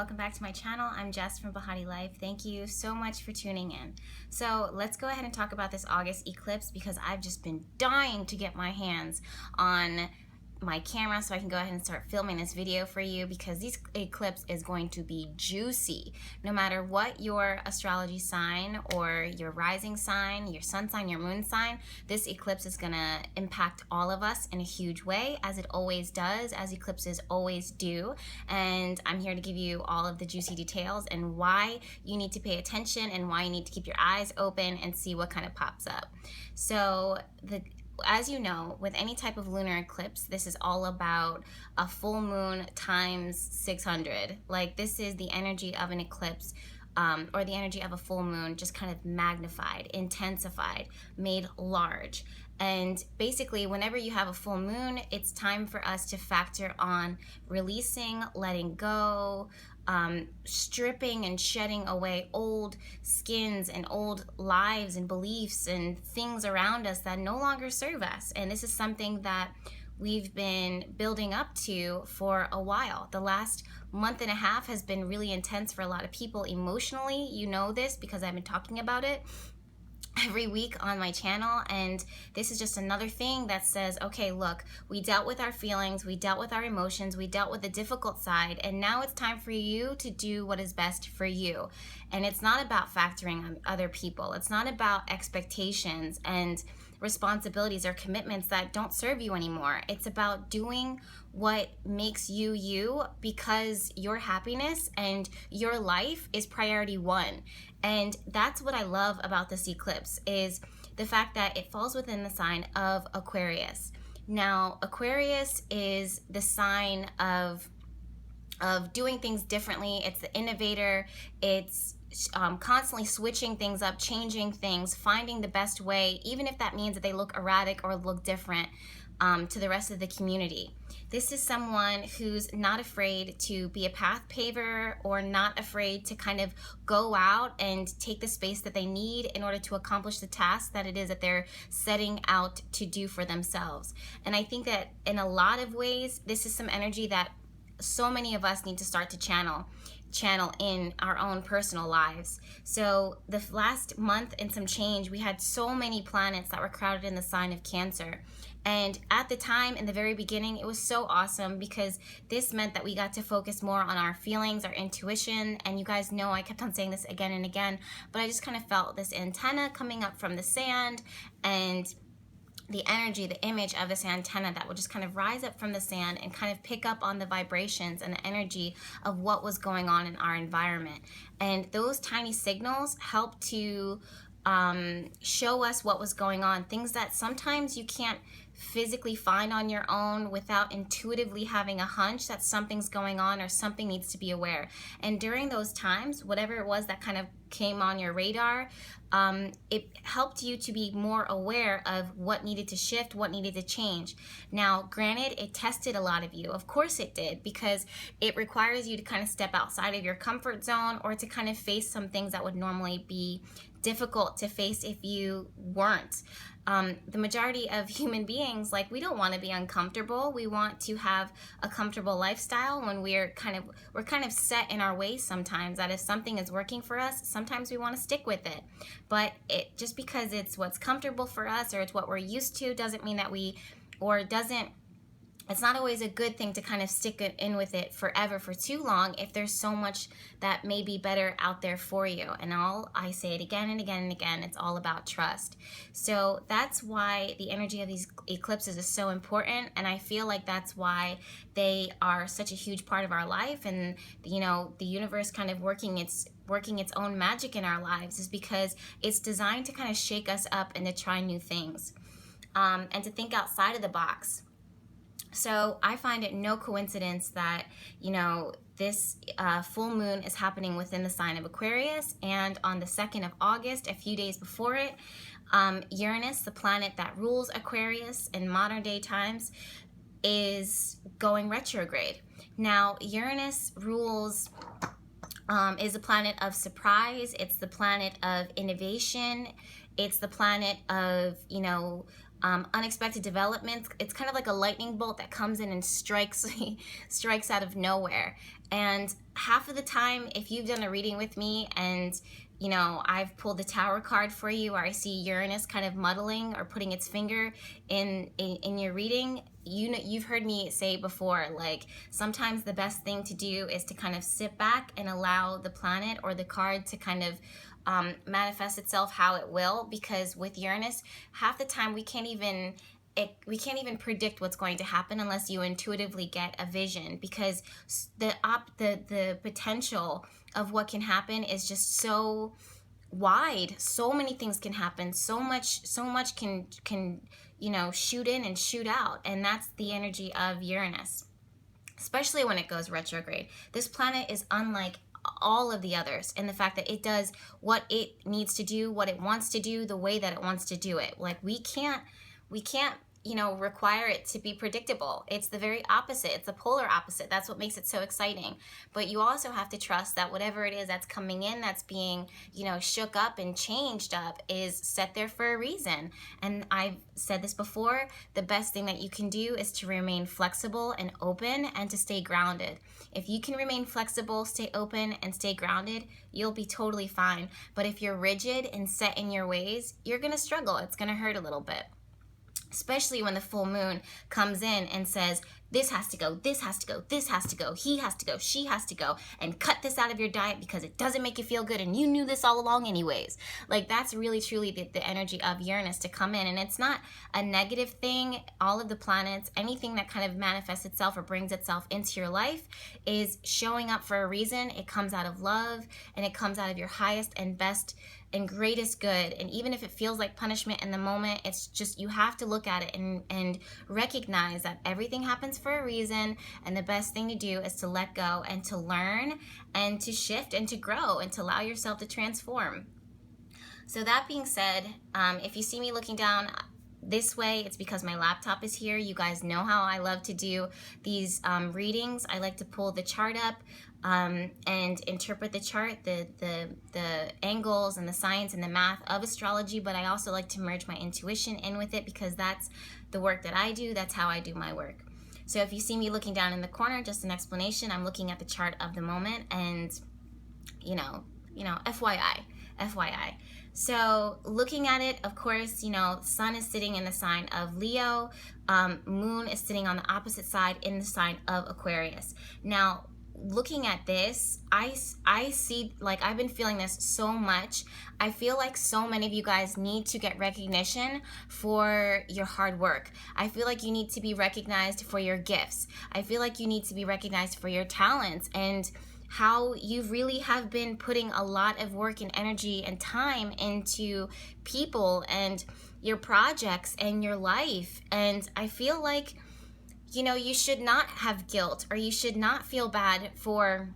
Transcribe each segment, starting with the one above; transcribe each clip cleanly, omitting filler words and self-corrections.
welcome back to my channel. I'm Jess from BehatiLife. Thank you so much for tuning in. So let's go ahead and talk about this August eclipse because I've just been dying to get my hands on my camera so I can go ahead and start filming this video for you, because this eclipse is going to be juicy. No matter what your astrology sign or your rising sign, your sun sign, your moon sign, this eclipse is gonna impact all of us in a huge way, as it always does, as eclipses always do. And I'm here to give you all of the juicy details and why you need to pay attention and why you need to keep your eyes open and see what kind of pops up. So as you know, with any type of lunar eclipse, this is all about a full moon times 600. Like, this is the energy of an eclipse, or the energy of a full moon, just kind of magnified, intensified, made large. And basically, whenever you have a full moon, it's time for us to factor on releasing, letting go, stripping and shedding away old skins and old lives and beliefs and things around us that no longer serve us. And this is something that we've been building up to for a while. The last month and a half has been really intense for a lot of people emotionally. You know this because I've been talking about it every week on my channel, and this is just another thing that says, okay, look, we dealt with our feelings, we dealt with our emotions, we dealt with the difficult side, and now it's time for you to do what is best for you. And it's not about factoring on other people. It's not about expectations and responsibilities or commitments that don't serve you anymore. It's about doing what makes you you, because your happiness and your life is priority one. And that's what I love about this eclipse, is the fact that it falls within the sign of Aquarius. Now, Aquarius is the sign of doing things differently. It's the innovator. It's constantly switching things up, changing things, finding the best way, even if that means that they look erratic or look different to the rest of the community. This is someone who's not afraid to be a path paver, or not afraid to kind of go out and take the space that they need in order to accomplish the task that it is that they're setting out to do for themselves. And I think that in a lot of ways, this is some energy that so many of us need to start to channel in our own personal lives. So the last month and some change, we had so many planets that were crowded in the sign of Cancer. And at the time, in the very beginning, it was so awesome, because this meant that we got to focus more on our feelings, our intuition. And you guys know I kept on saying this again and again, but I just kind of felt this antenna coming up from the sand, and the energy, the image of this antenna that would just kind of rise up from the sand and kind of pick up on the vibrations and the energy of what was going on in our environment. And those tiny signals help to show us what was going on, things that sometimes you can't physically find on your own without intuitively having a hunch that something's going on or something needs to be aware. And during those times, whatever it was that kind of came on your radar, it helped you to be more aware of what needed to shift, what needed to change. Now, granted, it tested a lot of you. Of course it did, because it requires you to kind of step outside of your comfort zone, or to kind of face some things that would normally be difficult to face if you weren't. The majority of human beings, like, we don't want to be uncomfortable. We want to have a comfortable lifestyle when we're kind of set in our ways sometimes, that if something is working for us, sometimes we want to stick with it. But just because it's what's comfortable for us, or it's what we're used to, doesn't mean that it's not always a good thing to kind of stick in with it forever for too long, if there's so much that may be better out there for you. And I say it again and again and again, it's all about trust. So that's why the energy of these eclipses is so important, and I feel like that's why they are such a huge part of our life, and you know, the universe kind of working its own magic in our lives, is because it's designed to kind of shake us up and to try new things, and to think outside of the box. So I find it no coincidence that, you know, this full moon is happening within the sign of Aquarius, and on the 2nd of August, a few days before it, Uranus, the planet that rules Aquarius in modern day times, is going retrograde. Now, Uranus rules is a planet of surprise. It's the planet of innovation. It's the planet of, you know, unexpected developments. It's kind of like a lightning bolt that comes in and strikes out of nowhere. And half of the time, if you've done a reading with me and you know, I've pulled the Tower card for you, or I see Uranus kind of muddling or putting its finger in your reading, you know, you've heard me say before, like, sometimes the best thing to do is to kind of sit back and allow the planet or the card to kind of manifest itself how it will, because with Uranus, half the time we can't even predict what's going to happen unless you intuitively get a vision, because the potential of what can happen is just so wide. So many things can happen. So much can you know, shoot in and shoot out, and that's the energy of Uranus, especially when it goes retrograde. This planet is unlike all of the others in the fact that it does what it needs to do, what it wants to do, the way that it wants to do it. Like, we can't you know, require it to be predictable. It's the very opposite. It's the polar opposite. That's what makes it so exciting. But you also have to trust that whatever it is that's coming in, that's being, you know, shook up and changed up, is set there for a reason. And I've said this before, the best thing that you can do is to remain flexible and open, and to stay grounded. If you can remain flexible, stay open, and stay grounded, you'll be totally fine. But if you're rigid and set in your ways, you're gonna struggle. It's gonna hurt a little bit. Especially when the full moon comes in and says, this has to go, this has to go, this has to go, he has to go, she has to go, and cut this out of your diet because it doesn't make you feel good and you knew this all along anyways. Like, that's really truly the energy of Uranus to come in. And it's not a negative thing. All of the planets, anything that kind of manifests itself or brings itself into your life is showing up for a reason. It comes out of love, and it comes out of your highest and best and greatest good. And even if it feels like punishment in the moment, it's just, you have to look at it and recognize that everything happens for a reason, and the best thing to do is to let go and to learn and to shift and to grow and to allow yourself to transform. So that being said, if you see me looking down this way, it's because my laptop is here. You guys know how I love to do these readings. I like to pull the chart up and interpret the chart, the angles and the science and the math of astrology, but I also like to merge my intuition in with it, because that's the work that I do. That's how I do my work. So if you see me looking down in the corner, just an explanation, I'm looking at the chart of the moment, and you know, FYI. So looking at it, of course, you know, sun is sitting in the sign of Leo, moon is sitting on the opposite side in the sign of Aquarius. Now, looking at this, I see, like, I've been feeling this so much. I feel like so many of you guys need to get recognition for your hard work. I feel like you need to be recognized for your gifts. I feel like you need to be recognized for your talents, and how you really have been putting a lot of work and energy and time into people and your projects and your life. And I feel like, you know, you should not have guilt, or you should not feel bad for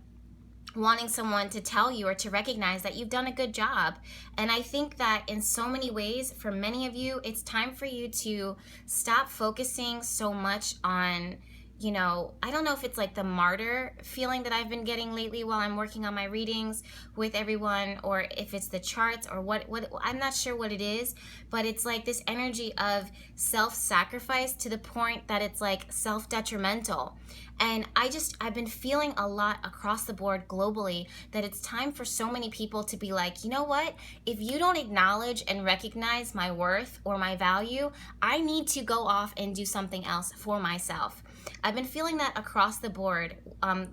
wanting someone to tell you or to recognize that you've done a good job. And I think that in so many ways, for many of you, it's time for you to stop focusing so much on, you know, I don't know if it's like the martyr feeling that I've been getting lately while I'm working on my readings with everyone, or if it's the charts, or what I'm not sure what it is, but it's like this energy of self-sacrifice to the point that it's like self-detrimental. And I've been feeling a lot across the board globally that it's time for so many people to be like, you know what? If you don't acknowledge and recognize my worth or my value, I need to go off and do something else for myself. I've been feeling that across the board,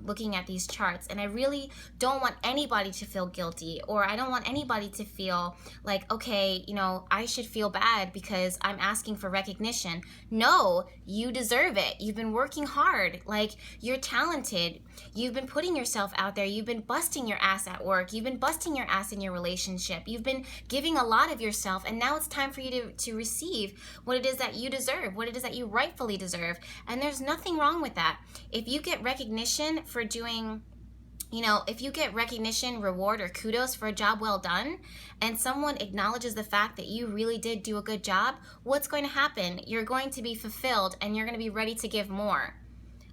looking at these charts, and I really don't want anybody to feel guilty, or I don't want anybody to feel like, okay, you know, I should feel bad because I'm asking for recognition. No, you deserve it. You've been working hard. Like, you're talented. You've been putting yourself out there. You've been busting your ass at work. You've been busting your ass in your relationship. You've been giving a lot of yourself, and now it's time for you to receive what it is that you deserve, what it is that you rightfully deserve. And there's nothing wrong with that. If you get recognition for doing, you know, if you get recognition, reward, or kudos for a job well done, and someone acknowledges the fact that you really did do a good job, what's going to happen? You're going to be fulfilled, and you're going to be ready to give more.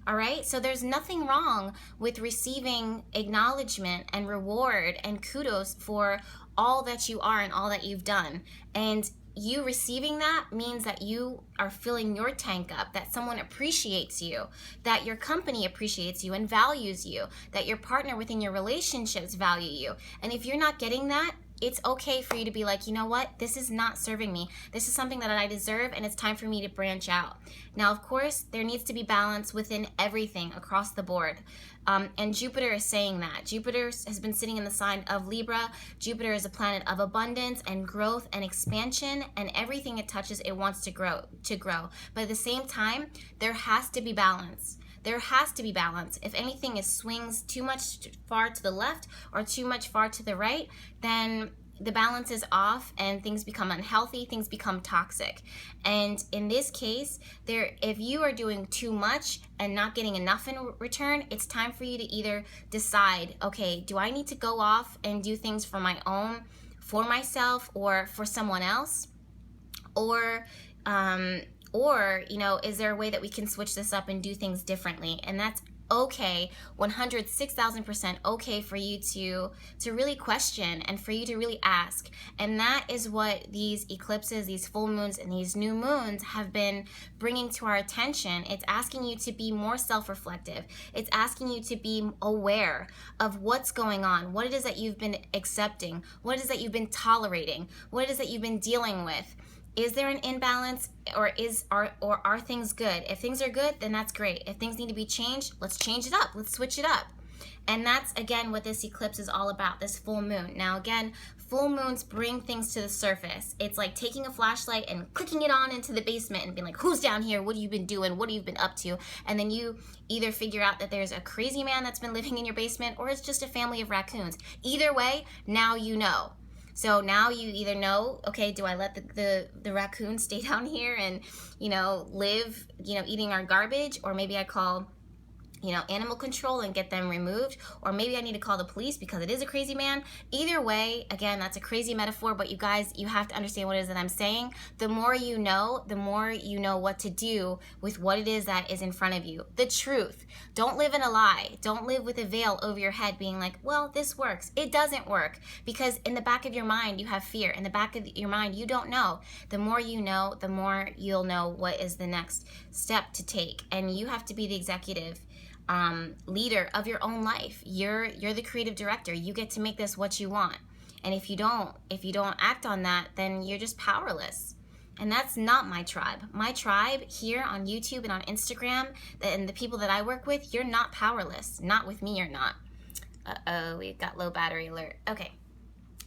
All right? So there's nothing wrong with receiving acknowledgement and reward and kudos for all that you are and all that you've done. And you receiving that means that you are filling your tank up, that someone appreciates you, that your company appreciates you and values you, that your partner within your relationships value you. And if you're not getting that, it's okay for you to be like, you know what, this is not serving me. This is something that I deserve, and it's time for me to branch out. Now, of course, there needs to be balance within everything across the board. And Jupiter is saying that. Jupiter has been sitting in the sign of Libra. Jupiter is a planet of abundance and growth and expansion, and everything it touches, it wants to grow. But at the same time, there has to be balance. There has to be balance. If anything swings too much far to the left or too much far to the right, then the balance is off and things become unhealthy, things become toxic. And in this case, if you are doing too much and not getting enough in return, it's time for you to either decide, okay, do I need to go off and do things for my own, for myself or for someone else? Or, you know, is there a way that we can switch this up and do things differently? And that's okay, 106,000% okay for you to really question and for you to really ask. And that is what these eclipses, these full moons, and these new moons have been bringing to our attention. It's asking you to be more self-reflective. It's asking you to be aware of what's going on, what it is that you've been accepting, what it is that you've been tolerating, what it is that you've been dealing with. Is there an imbalance, or are things good? If things are good, then that's great. If things need to be changed, let's change it up. Let's switch it up. And that's, again, what this eclipse is all about, this full moon. Now, again, full moons bring things to the surface. It's like taking a flashlight and clicking it on into the basement and being like, who's down here? What have you been doing? What have you been up to? And then you either figure out that there's a crazy man that's been living in your basement, or it's just a family of raccoons. Either way, now you know. So now you either know, okay, do I let the raccoons stay down here and, you know, live, you know, eating our garbage? Or maybe I call, you know, animal control and get them removed. Or maybe I need to call the police because it is a crazy man. Either way, again, that's a crazy metaphor, but you guys, you have to understand what it is that I'm saying. The more you know what to do with what it is that is in front of you. The truth. Don't live in a lie. Don't live with a veil over your head being like, well, this works. It doesn't work, because in the back of your mind, you have fear. In the back of your mind, you don't know. The more you know, the more you'll know what is the next step to take. And you have to be the executive leader of your own life. You're the creative director. You get to make this what you want. And if you don't act on that, then you're just powerless. And that's not my tribe. My tribe here on YouTube and on Instagram, and the people that I work with, you're not powerless. Not with me, you're not. Uh-oh, we got low battery alert. Okay.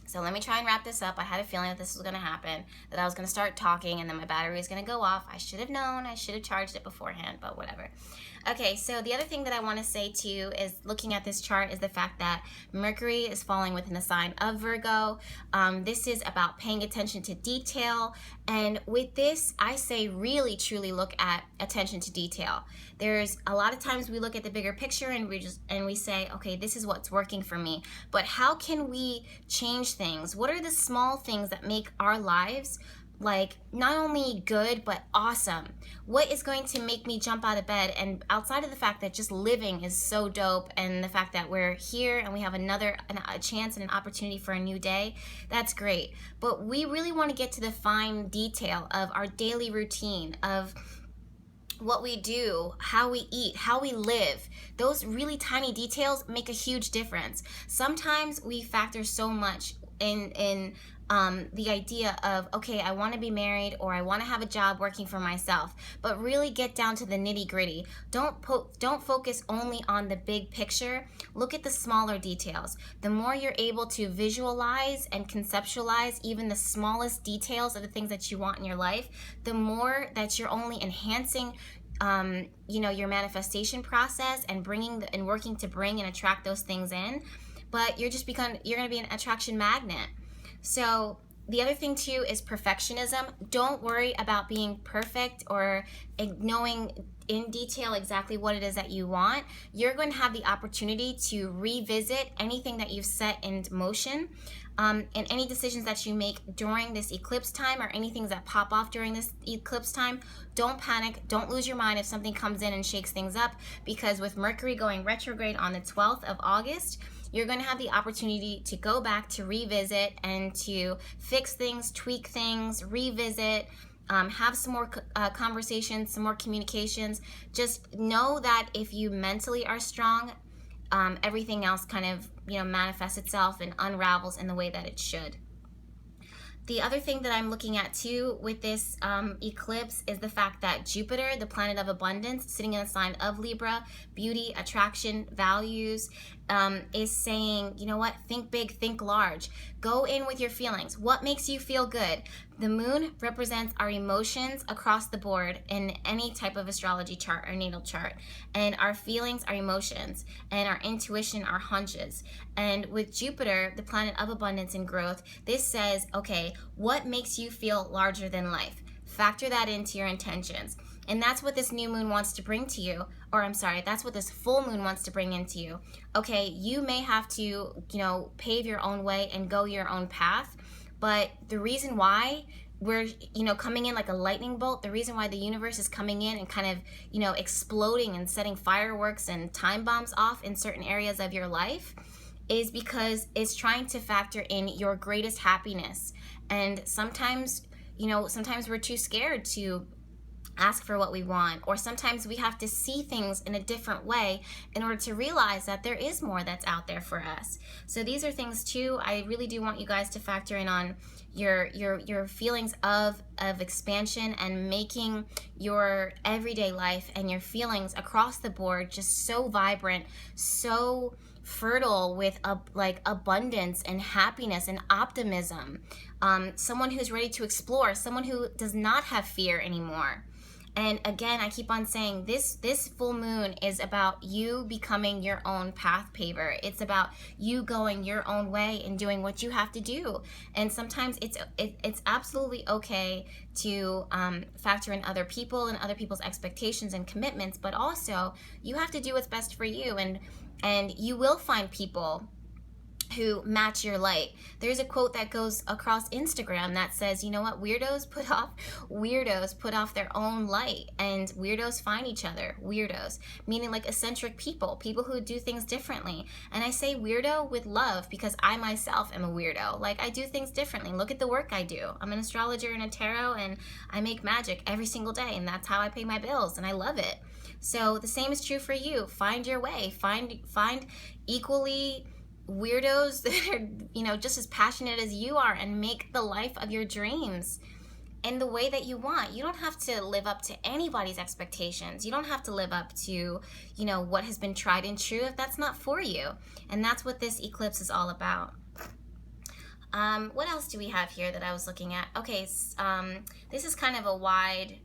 So let me try and wrap this up. I had a feeling that this was going to happen, that I was going to start talking and then my battery was going to go off. I should have known. I should have charged it beforehand, but whatever. Okay, so the other thing that I want to say too is, looking at this chart, is the fact that Mercury is falling within the sign of Virgo. This is about paying attention to detail. And with this, I say really truly look at attention to detail. There's a lot of times we look at the bigger picture and we say, okay, this is what's working for me. But how can we change things? What are the small things that make our lives like not only good but awesome? What is going to make me jump out of bed? And outside of the fact that just living is so dope, and the fact that we're here and we have a chance and an opportunity for a new day, that's great. But we really want to get to the fine detail of our daily routine, of what we do, how we eat, how we live. Those really tiny details make a huge difference. Sometimes we factor so much in the idea of, okay, I want to be married, or I want to have a job working for myself, but really get down to the nitty gritty. Don't focus only on the big picture. Look at the smaller details. The more you're able to visualize and conceptualize even the smallest details of the things that you want in your life, the more that you're only enhancing your manifestation process and working to bring and attract those things in. But you're going to be an attraction magnet. So the other thing too is perfectionism. Don't worry about being perfect or knowing in detail exactly what it is that you want. You're going to have the opportunity to revisit anything that you've set in motion, and any decisions that you make during this eclipse time, or anything that pop off during this eclipse time. Don't panic. Don't lose your mind if something comes in and shakes things up, because with Mercury going retrograde on the 12th of August, you're going to have the opportunity to go back, to revisit, and to fix things, tweak things, revisit, have some more conversations, some more communications. Just know that if you mentally are strong, everything else kind of, manifests itself and unravels in the way that it should. The other thing that I'm looking at too with this eclipse is the fact that Jupiter, the planet of abundance, sitting in the sign of Libra, beauty, attraction, values, is saying, you know what, think big, think large. Go in with your feelings. What makes you feel good? The moon represents our emotions across the board in any type of astrology chart or natal chart. And our feelings are emotions, and our intuition are hunches. And with Jupiter, the planet of abundance and growth, this says, okay, what makes you feel larger than life? Factor that into your intentions. And that's what this new moon wants to bring to you. Or I'm sorry, that's what this full moon wants to bring into you. Okay, you may have to, pave your own way and go your own path. But the reason why we're, coming in like a lightning bolt, the reason why the universe is coming in and kind of, exploding and setting fireworks and time bombs off in certain areas of your life is because it's trying to factor in your greatest happiness. And sometimes, sometimes we're too scared to ask for what we want, or sometimes we have to see things in a different way in order to realize that there is more that's out there for us. So these are things too, I really do want you guys to factor in on your feelings of expansion and making your everyday life and your feelings across the board just so vibrant, so fertile with abundance and happiness and optimism. Someone who's ready to explore, someone who does not have fear anymore. And again, I keep on saying this full moon is about you becoming your own path paver. It's about you going your own way and doing what you have to do. And sometimes it's absolutely okay to factor in other people and other people's expectations and commitments, but also you have to do what's best for you, and you will find people who match your light. There's a quote that goes across Instagram that says, you know what, weirdos put off their own light, and weirdos find each other. Weirdos, meaning like eccentric people who do things differently. And I say weirdo with love because I myself am a weirdo. Like, I do things differently. Look at the work I do. I'm an astrologer and a tarot, and I make magic every single day, and that's how I pay my bills, and I love it. So the same is true for you. Find your way. Find equally weirdos that are, just as passionate as you are, and make the life of your dreams in the way that you want. You don't have to live up to anybody's expectations. You don't have to live up to, what has been tried and true if that's not for you. And that's what this eclipse is all about. What else do we have here that I was looking at? Okay, this is kind of a wide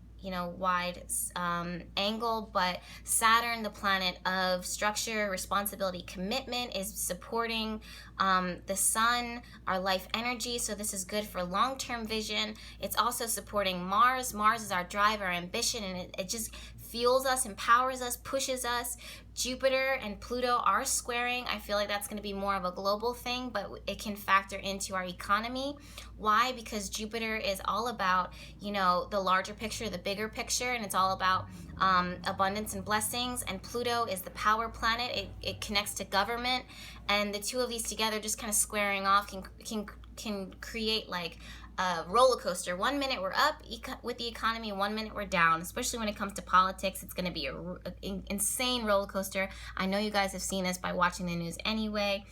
angle, but Saturn, the planet of structure, responsibility, commitment, is supporting the sun, our life energy. So this is good for long-term vision. It's also supporting Mars. Mars is our drive, our ambition, and it just fuels us, empowers us, pushes us. Jupiter and Pluto are squaring. I feel like that's going to be more of a global thing, but it can factor into our economy. Why? Because Jupiter is all about, the larger picture, the bigger picture, and it's all about abundance and blessings. And Pluto is the power planet. It connects to government, and the two of these together, just kind of squaring off, can create like a roller coaster. 1 minute we're up with the economy, 1 minute we're down. Especially when it comes to politics, it's going to be an insane roller coaster. I know you guys have seen this by watching the news anyway.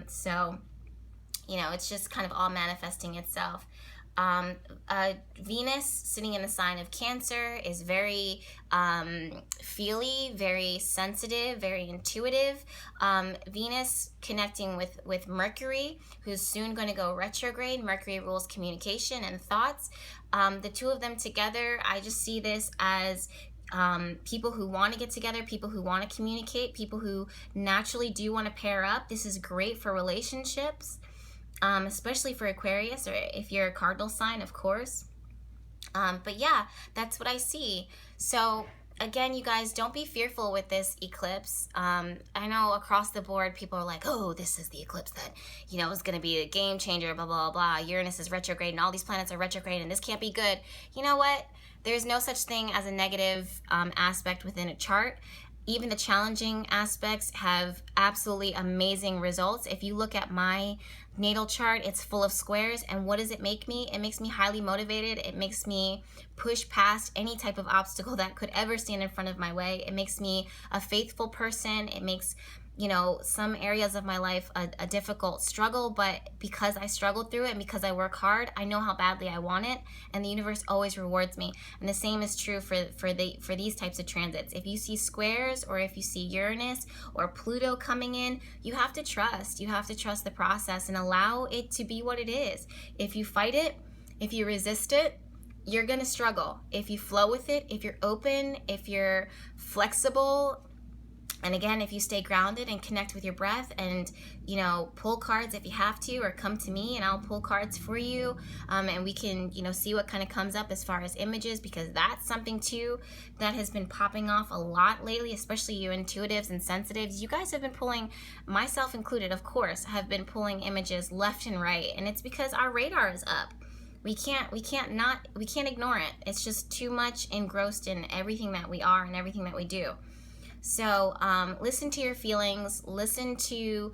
So, it's just kind of all manifesting itself. Venus, sitting in the sign of Cancer, is very feely, very sensitive, very intuitive. Venus connecting with Mercury, who's soon going to go retrograde. Mercury rules communication and thoughts. The two of them together, I just see this as people who want to get together, people who want to communicate, people who naturally do want to pair up. This is great for relationships. Especially for Aquarius, or if you're a cardinal sign, of course. But yeah, that's what I see. So again, you guys, don't be fearful with this eclipse. I know across the board, people are like, oh, this is the eclipse that, is going to be a game changer, blah, blah, blah. Uranus is retrograde, and all these planets are retrograde, and this can't be good. You know what? There's no such thing as a negative aspect within a chart. even the challenging aspects have absolutely amazing results. If you look at my natal chart, it's full of squares, and what does it make me? It makes me highly motivated. It makes me push past any type of obstacle that could ever stand in front of my way. It makes me a faithful person. It makes, you know, some areas of my life a difficult struggle, but because I struggled through it and because I work hard, I know how badly I want it, and the universe always rewards me. And the same is true for these types of transits. If you see squares, or if you see Uranus or Pluto coming in, you have to trust. You have to trust the process and allow it to be what it is. If you fight it, if you resist it, you're gonna struggle. If you flow with it, if you're open, if you're flexible, and again, if you stay grounded and connect with your breath and, you know, pull cards if you have to, or come to me and I'll pull cards for you, and we can, you know, see what kind of comes up as far as images, because that's something too that has been popping off a lot lately, especially you intuitives and sensitives. You guys have been pulling, myself included, of course, have been pulling images left and right, and it's because our radar is up. We can't ignore it. It's just too much engrossed in everything that we are and everything that we do. So listen to your feelings, listen to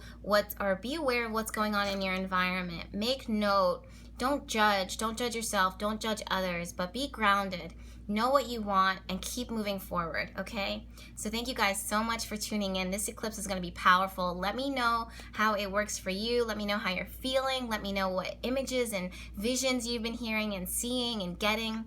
be aware of what's going on in your environment. Make note, don't judge yourself, don't judge others, but be grounded. Know what you want and keep moving forward, okay? So thank you guys so much for tuning in. This eclipse is gonna be powerful. Let me know how it works for you. Let me know how you're feeling. Let me know what images and visions you've been hearing and seeing and getting.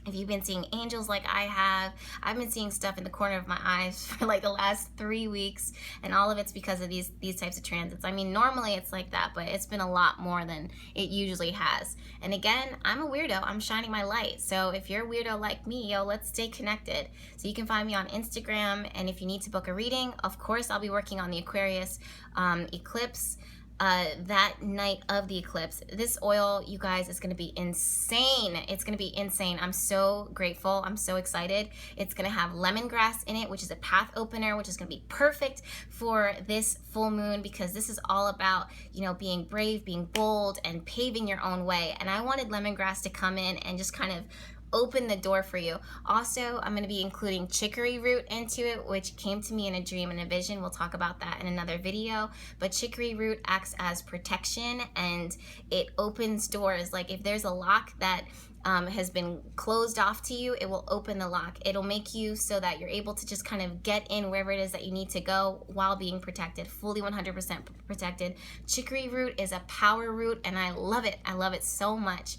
If you've been seeing angels like I have, I've been seeing stuff in the corner of my eyes for like the last 3 weeks, and all of it's because of these types of transits. I mean, normally it's like that, but it's been a lot more than it usually has. And again, I'm a weirdo. I'm shining my light. So if you're a weirdo like me, yo, let's stay connected. So you can find me on Instagram, and if you need to book a reading, of course, I'll be working on the Aquarius Eclipse. That night of the eclipse. This oil, you guys, is going to be insane. It's going to be insane. I'm so grateful. I'm so excited. It's going to have lemongrass in it, which is a path opener, which is going to be perfect for this full moon, because this is all about, you know, being brave, being bold, and paving your own way. And I wanted lemongrass to come in and just kind of open the door for you. Also, I'm going to be including chicory root into it, which came to me in a dream and a vision. We'll talk about that in another video. But chicory root acts as protection, and it opens doors. Like if there's a lock that has been closed off to you, it will open the lock. It'll make you so that you're able to just kind of get in wherever it is that you need to go while being protected, fully 100% protected. Chicory root is a power root, and I love it. I love it so much.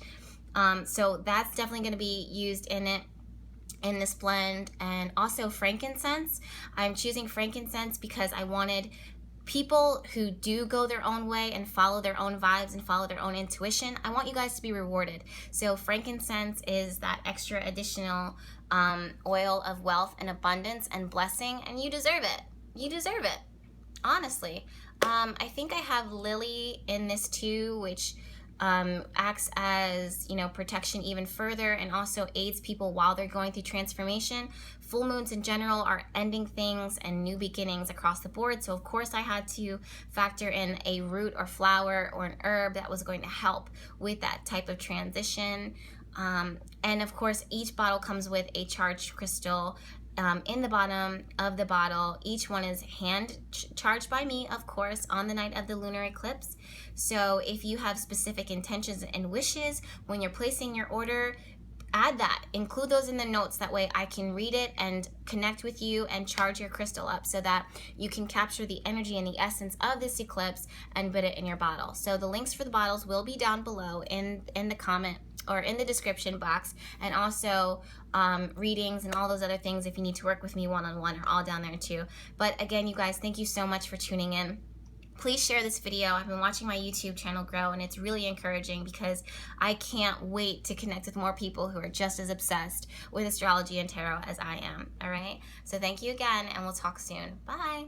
So that's definitely going to be used in this blend. And also frankincense. I'm choosing frankincense because I wanted people who do go their own way and follow their own vibes and follow their own intuition. I want you guys to be rewarded. So frankincense is that extra additional oil of wealth and abundance and blessing, and you deserve it. You deserve it, honestly. I think I have lily in this too, which acts as, you know, protection even further, and also aids people while they're going through transformation. Full moons in general are ending things and new beginnings across the board. So of course I had to factor in a root or flower or an herb that was going to help with that type of transition. And of course each bottle comes with a charged crystal in the bottom of the bottle. Each one is hand charged by me, of course, on the night of the lunar eclipse. So if you have specific intentions and wishes when you're placing your order, add that, include those in the notes. That way I can read it and connect with you and charge your crystal up so that you can capture the energy and the essence of this eclipse and put it in your bottle. So the links for the bottles will be down below in the comment or in the description box, and also readings and all those other things if you need to work with me one-on-one are all down there too. But again, you guys, thank you so much for tuning in. Please share this video. I've been watching my YouTube channel grow, and it's really encouraging because I can't wait to connect with more people who are just as obsessed with astrology and tarot as I am. All right, so thank you again, and we'll talk soon. Bye.